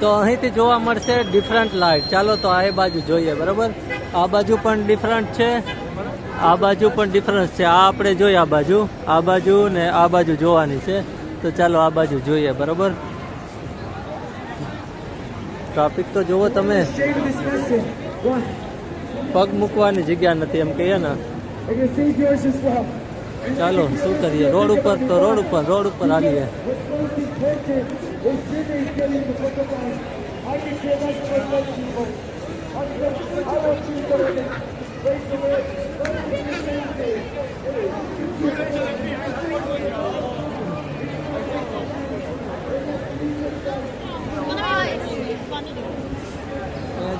તો અહીંથી જોવા મળશે ડિફરન્ટ લાઇટ. ચાલો તો આ બાજુ જોઈએ. બરાબર, આ બાજુ પણ ડિફરન્ટ છે, આ બાજુ પણ ડિફરન્સ છે. આ આપણે જોઈએ આ બાજુ ને આ બાજુ જોવાની છે. તો ચાલો આ બાજુ જોઈએ. બરાબર, ટ્રાફિક તો જુઓ તમે, પગ મૂકવાની જગ્યા નથી એમ કહીએ ને. ચાલો શું કરીએ, રોડ ઉપર તો રોડ ઉપર આવીએ.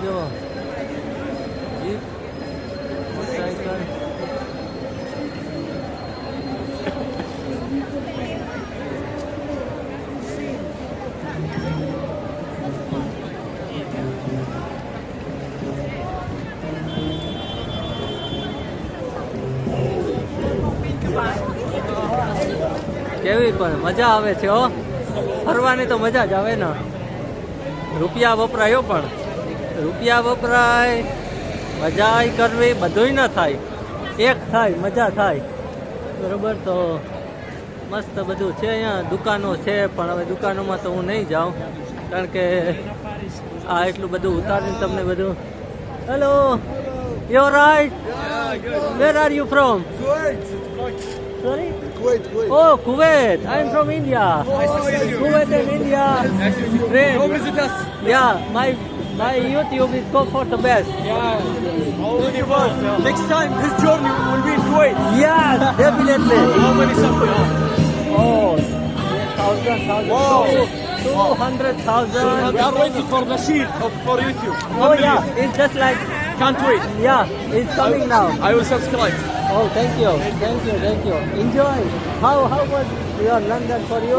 જો જીપ, સાયકલ, કેવી પણ મજા આવે છે હો. ફરવાની તો મજા જ આવે ને. રૂપિયા વપરાયો પણ રૂપિયા વપરાય, મજા કરવી, બધુંય ન થાય, એક થાય, મજા થાય. બરોબર, તો મસ્ત બધું છે અહીંયા. દુકાનો છે પણ હવે દુકાનોમાં તો હું નહીં જાઉં, કારણ કે આ એટલું બધું ઉતારીને તમને બધું. Hello, you right? Where are you from? Sorry? Kuwait. Oh, Kuwait. I'm from India. Kuwait and India. Great. Come visit us. Yeah, my YouTube is go for the best. Already was. Next time, this journey will be in Kuwait. Yes, definitely. How many something? Oh, 1,000. Wow. 200,000. We are waiting for the sheet for YouTube. Oh yeah, it's just like, Can't wait. yeah, it's coming now. I will subscribe. Oh, thank you. Enjoy. How was your London for you?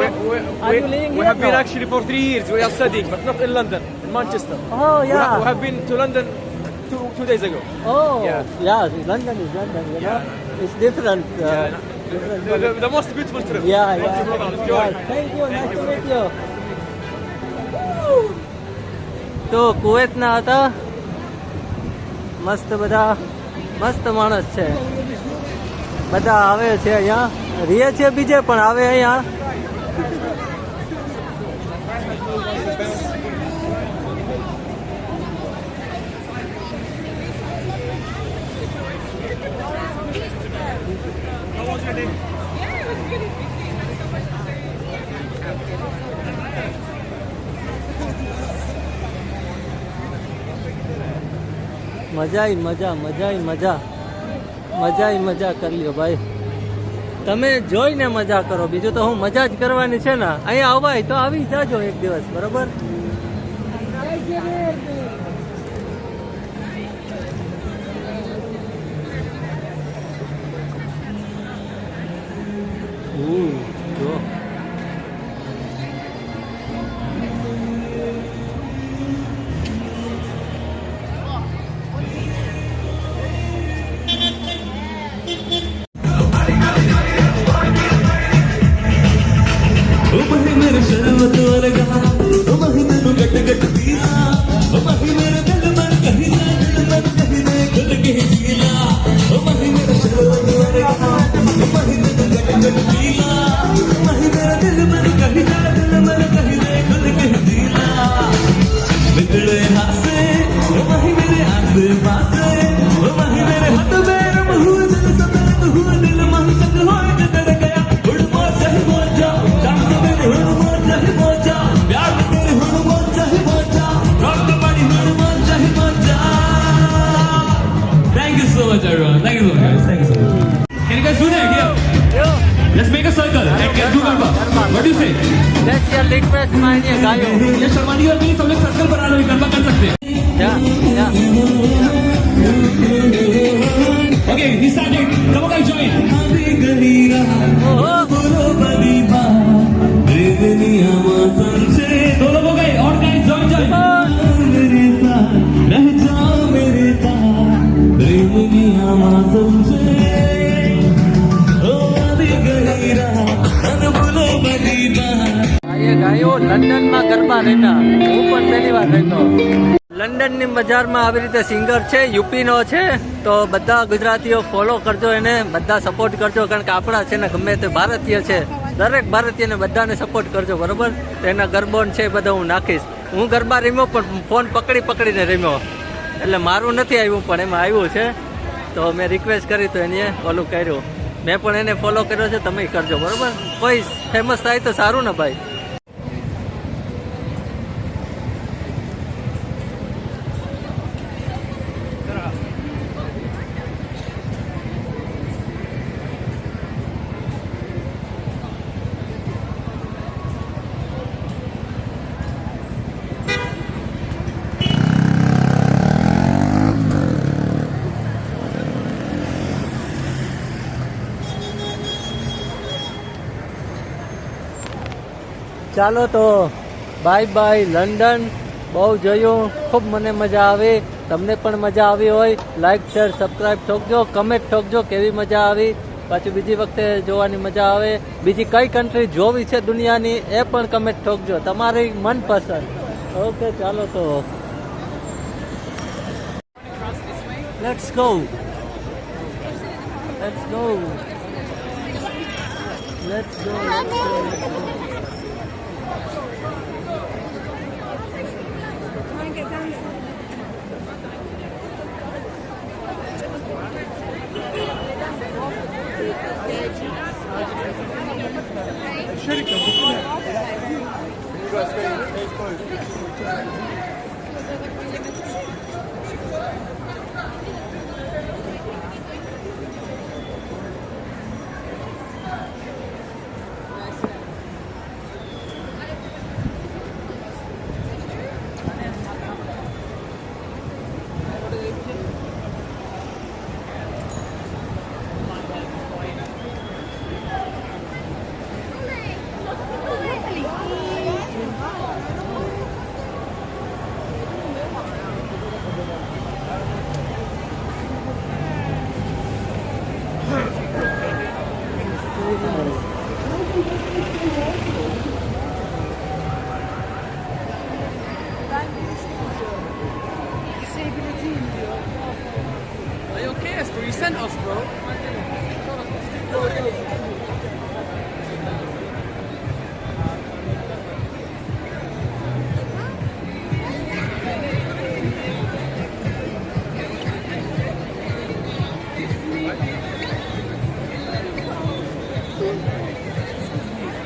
Are you living we here have been now? actually for 3 years. We are studying, but not in London, in Manchester. Oh yeah. We have been to London two days ago. Oh Yeah. yeah. London is London. You know, it's different. Different. The most beautiful trip. Yeah. Thank you, brother. Enjoy. Yeah. Thank you. Nice to meet you. તો કુવેતના હતા, મસ્ત બધા, મસ્ત માણસ છે. બધા આવે છે અહીંયા, રહે છે બીજે પણ આવે અહીંયા. મજા કરી લ્યો ભાઈ. તમે જોઈને મજા કરો, બીજું તો હું મજા જ કરવાની છે ને. અહીંયા આવાય તો આવી જાજો એક દિવસ. બરોબર, જો What do you say? That's your request, मानिए गायो. ये शर्मानी और नहीं, सब लोग सर्कल बना लो, गरबा कर सकते हैं. Yeah. Okay, he started. Come on, guys, join. दो लोग हो गए और guys join. गाइए ભાઈઓ લંડનમાં ગરબા રમ્યા. હું પણ પહેલી વાર રમ્યો. લંડનની બજારમાં આવી રીતે સિંગર છે, યુપીનો છે, તો બધા ગુજરાતીઓ ફોલો કરજો એને, બધા સપોર્ટ કરજો, કારણ કે આપણા છે ને ગમે તે ભારતીય છે, દરેક ભારતીયને બધાને સપોર્ટ કરજો, બરોબર? તો એના ગરબોન છે એ બધા હું નાખીશ. હું ગરબા રમ્યો પણ ફોન પકડીને રમ્યો, એટલે મારું નથી આવ્યું પણ એમાં આવ્યું છે, તો મેં રિક્વેસ્ટ કરી તો એને ઓલું કર્યું. મેં પણ એને ફોલો કર્યો છે, તમે કરજો, બરોબર? કોઈ ફેમસ થાય તો સારું ને ભાઈ. ચાલો તો બાય બાય લંડન. બહુ જોયું, ખૂબ મને મજા આવી. તમને પણ મજા આવી હોય લાઈક શેર સબસ્ક્રાઈબ ઠોકજો, કમેન્ટ ઠોકજો કેવી મજા આવી. પાછી બીજી વખતે જોવાની મજા આવે. બીજી કઈ કન્ટ્રી જોવી છે દુનિયાની એ પણ કમેન્ટ ઠોકજો, તમારી મનપસંદ. ઓકે ચાલો તો let's go. Let's go. Let's go. Are you okay, Esther? You sent us, bro.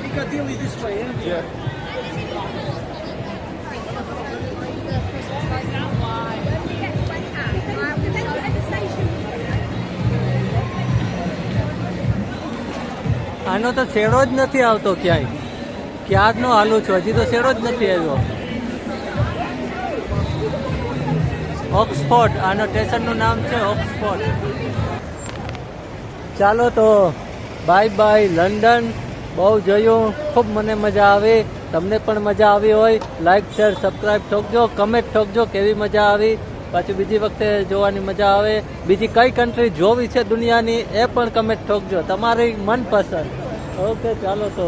Piccadilly this way, eh? Yeah. આનો તો શેડો જ નથી આવતો ક્યાંય. ક્યારનો હાલું છું, હજી તો શેડો જ નથી આવ્યો. ઓક્સફોર્ડ, આનો સ્ટેશનનું નામ છે ઓક્સફોર્ડ. ચાલો તો બાય બાય લંડન. બહુ જોયું, ખૂબ મને મજા આવી. તમને પણ મજા આવી હોય લાઈક શેર સબસ્ક્રાઈબ ઠોકજો, કમેન્ટ ઠોકજો કેવી મજા આવી. પાછી બીજી વખતે જોવાની મજા આવે. બીજી કઈ કન્ટ્રી જોવી છે દુનિયાની એ પણ કમેન્ટ ઠોકજો, તમારી મનપસંદ. ઓકે ચાલો તો